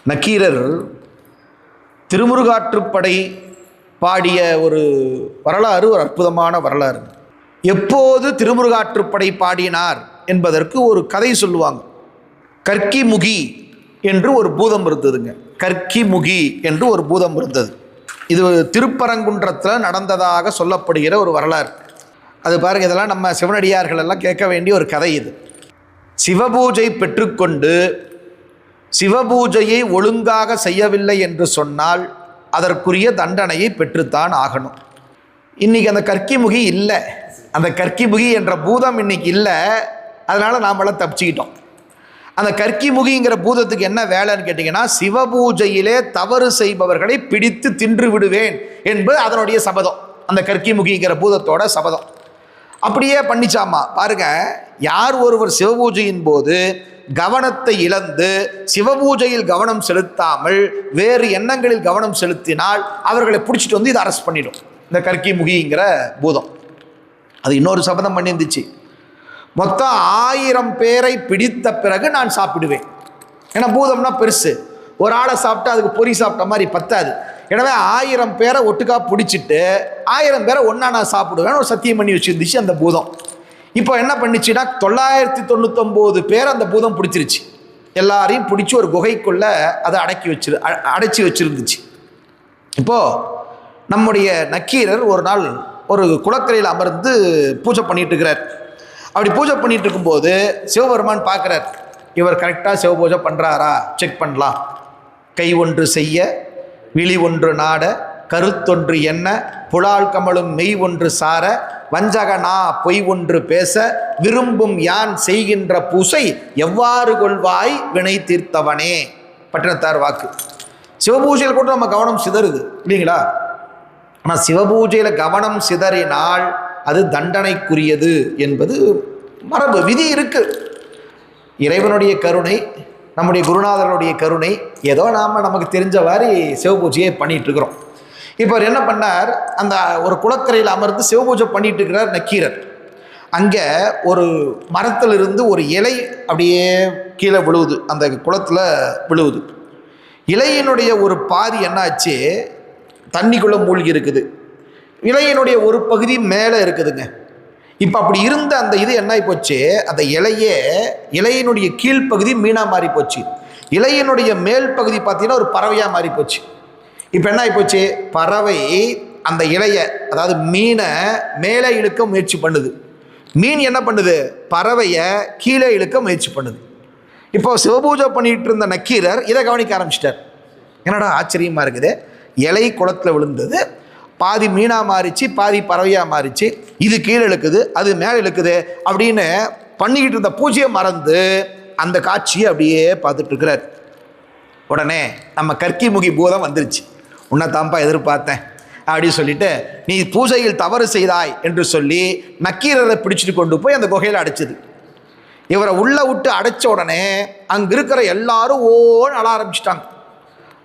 நக்கீரர் திருமுருகாற்றுப்படை பாடிய ஒரு வரலாறு ஒரு அற்புதமான வரலாறு. எப்போது திருமுருகாற்றுப்படை பாடினார் என்பதற்கு ஒரு கதை சொல்லுவாங்க. கற்கிமுகி என்று ஒரு பூதம் இருந்ததுங்க. கற்கிமுகி என்று ஒரு பூதம் இருந்தது. இது திருப்பரங்குன்றத்தில் நடந்ததாக சொல்லப்படுகிற ஒரு வரலாறு. அது பாருங்க, இதெல்லாம் நம்ம சிவனடியார்கள் எல்லாம் கேட்க வேண்டிய ஒரு கதை. இது சிவபூஜை பெற்றுக்கொண்டு சிவபூஜையை ஒழுங்காக செய்யவில்லை என்று சொன்னால் அதற்குரிய தண்டனையை பெற்றுத்தான் ஆகணும். இன்னைக்கு அந்த கற்கிமுகி இல்லை, அந்த கற்கிமுகி என்ற பூதம் இன்னைக்கு இல்லை. அதனால நாமெல்லாம் தப்பிச்சுக்கிட்டோம். அந்த கற்கிமுகிங்கிற பூதத்துக்கு என்ன வேலைன்னு கேட்டிங்கன்னா, சிவபூஜையிலே தவறு செய்பவர்களை பிடித்து தின்று விடுவேன் என்பது அதனுடைய சபதம். அந்த கற்கிமுகிங்கிற பூதத்தோட சபதம் அப்படியே பண்ணிச்சாமா. பாருங்க, யார் ஒருவர் சிவபூஜையின் போது கவனத்தை இழந்து சிவபூஜையில் கவனம் செலுத்தாமல் வேறு எண்ணங்களில் கவனம் செலுத்தினால் அவர்களை பிடிச்சிட்டு வந்து இதை அரெஸ்ட் பண்ணிடும் இந்த கற்கிமுகிங்கிற பூதம். அது இன்னொரு சபதம் பண்ணியிருந்துச்சு, மொத்தம் 1000 பேரை பிடித்த பிறகு நான் சாப்பிடுவேன். ஏன்னா பூதம்னா பெருசு, ஒரு ஆளை சாப்பிட்டா அதுக்கு பொறி சாப்பிட்ட மாதிரி பத்தாது. எனவே 1000 பேரை ஒட்டுக்கா பிடிச்சிட்டு 1000 பேரை ஒன்றா நான் சாப்பிடுவேன் ஒரு சத்தியம் பண்ணி வச்சுருந்துச்சு அந்த பூதம். இப்போ என்ன பண்ணிச்சுன்னா 999 பேர் அந்த பூதம் பிடிச்சிருச்சு. எல்லாரையும் பிடிச்சி ஒரு குகைக்குள்ள அதை அடைச்சி வச்சிருந்துச்சு. இப்போது நம்முடைய நக்கீரர் ஒரு நாள் ஒரு குளக்கரையில் அமர்ந்து பூஜை பண்ணிட்டு இருக்கிறார். அப்படி பூஜை பண்ணிட்டு இருக்கும்போது சிவபெருமான் பார்க்குறார், இவர் கரெக்டாக சிவபூஜை பண்ணுறாரா செக் பண்ணலாம். கை ஒன்று செய்ய, விழி ஒன்று நாட, கருத்தொன்று என்ன, புலால் கமலும் மெய் ஒன்று சார, வஞ்சகனா பொய் ஒன்று பேச, விரும்பும் யான் செய்கின்ற பூசை எவ்வாறு கொள்வாய் வினை தீர்த்தவனே. பட்டினத்தார் வாக்கு. சிவபூஜையில் கூட நம்ம கவனம் சிதறுது இல்லைங்களா? ஆனால் சிவபூஜையில் கவனம் சிதறினால் அது தண்டனைக்குரியது என்பது மரபு, விதி இருக்கு. இறைவனுடைய கருணை, நம்முடைய குருநாதனுடைய கருணை, ஏதோ நாம் நமக்கு தெரிஞ்ச மாதிரி சிவபூஜையை பண்ணிட்டு இருக்கிறோம். இப்போ அவர் என்ன பண்ணார், அந்த ஒரு குளக்கரையில் அமர்ந்து சிவபூஜை பண்ணிட்டு இருக்கிறார் நக்கீரர். அங்கே ஒரு மரத்திலிருந்து ஒரு இலை அப்படியே கீழே விழுவுது, அந்த குளத்தில் விழுவுது. இலையினுடைய ஒரு பாதி என்னாச்சு, தண்ணிக்குள்ளே மூழ்கி இருக்குது. இலையினுடைய ஒரு பகுதி மேலே இருக்குதுங்க. இப்போ அப்படி இருந்த அந்த இது என்ன போச்சு, அந்த இலையினுடைய கீழ்ப்பகுதி மீனாக மாறி போச்சு. இலையினுடைய மேல் பகுதி பார்த்தீங்கன்னா ஒரு பறவையாக மாறி போச்சு. இப்போ என்ன ஆகிப்போச்சு, பறவை அந்த இலையை, அதாவது மீனை மேலே இழுக்க முயற்சி பண்ணுது. மீன் என்ன பண்ணுது, பறவையை கீழே இழுக்க முயற்சி பண்ணுது. இப்போ சிவபூஜை பண்ணிட்டு இருந்த நக்கீரர் இதை கவனிக்க ஆரம்பிச்சிட்டார். என்னடா ஆச்சரியமாக இருக்குது, இலை குளத்தில் விழுந்தது, பாதி மீனாக மாறிச்சு, பாதி பறவையாக மாறிச்சு, இது கீழே இழுக்குது, அது மேலே இழுக்குது அப்படின்னு பண்ணிக்கிட்டு இருந்த பூஜையை மறந்து அந்த காட்சியை அப்படியே பார்த்துட்டு இருக்கிறார். உடனே நம்ம கற்கிமுகி பூதம் வந்துருச்சு. உன்னை தான்ப்பா எதிர்பார்த்தேன் அப்படின்னு சொல்லிட்டு, நீ பூஜையில் தவறு செய்தாய் என்று சொல்லி நக்கீரரை பிடிச்சிட்டு கொண்டு போய் அந்த குகையில் அடைச்சிது. இவரை உள்ளே விட்டு அடைச்ச உடனே அங்கே இருக்கிற எல்லாரும் ஓன்னு அழ ஆரம்பிச்சிட்டாங்க.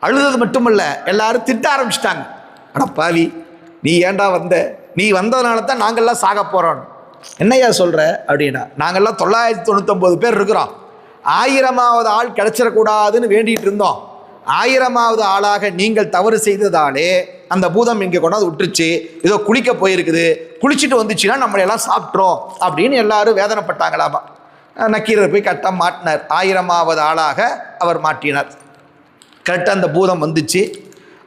அழுது மட்டுமல்ல, எல்லாரும் திட்ட ஆரம்பிச்சிட்டாங்க. அட பாவி, நீ ஏண்டா வந்த, நீ வந்ததுனால தான் நாங்கள்லாம் சாக போகிறோம். என்னையா சொல்கிற அப்படின்னா, நாங்கள்லாம் 999 பேர் இருக்கிறோம், 1000வது ஆள் கிடைச்சிடக்கூடாதுன்னு வேண்டிகிட்டு இருந்தோம். 1000வது ஆளாக நீங்கள் தவறு செய்ததாலே அந்த பூதம் இங்கே கொண்டாந்து விட்டுருச்சு, ஏதோ குளிக்க போயிருக்குது, குளிச்சுட்டு வந்துச்சுன்னா நம்மளையெல்லாம் சாப்பிட்றோம் அப்படின்னு எல்லாரும் வேதனைப்பட்டாங்களாமா. நக்கீரர் போய் கரெக்டாக மாட்டினார். 1000வது ஆளாக அவர் மாட்டினார். கரெக்டாக அந்த பூதம் வந்துச்சு.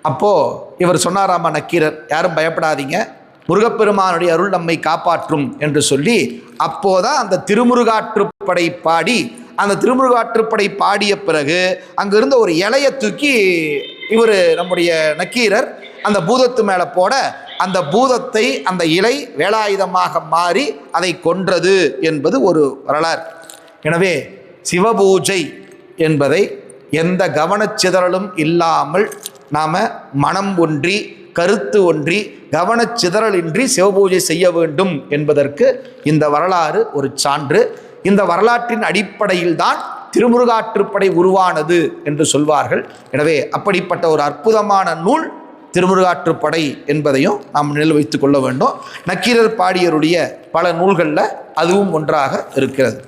அப்போது இவர் சொன்னாராமா நக்கீரர், யாரும் பயப்படாதீங்க, முருகப்பெருமானுடைய அருள் நம்மை காப்பாற்றும் என்று சொல்லி அப்போதான் அந்த திருமுருகாற்றுப்படை பாடி, அந்த திருமுருகாற்றுப்படை பாடிய பிறகு அங்கிருந்த ஒரு இலையை தூக்கி இவர் நம்முடைய நக்கீரர் அந்த பூதத்து மேலே போட, அந்த பூதத்தை அந்த இலை வேலாயுதமாக மாறி அதை கொன்றது என்பது ஒரு வரலாறு. எனவே சிவபூஜை என்பதை எந்த கவனச்சிதறலும் இல்லாமல் நாம் மனம் ஒன்றி கருத்து ஒன்றி கவனச்சிதறலின்றி சிவபூஜை செய்ய வேண்டும் என்பதற்கு இந்த வரலாறு ஒரு சான்று. இந்த வரலாற்றின் அடிப்படையில் தான் திருமுருகாற்றுப்படை உருவானது என்று சொல்வார்கள். எனவே அப்படிப்பட்ட ஒரு அற்புதமான நூல் திருமுருகாற்றுப்படை என்பதையும் நாம் நினைவில் வைத்துக் கொள்ள வேண்டும். நக்கீரர் பாடியருடைய பல நூல்களில் அதுவும் ஒன்றாக இருக்கிறது.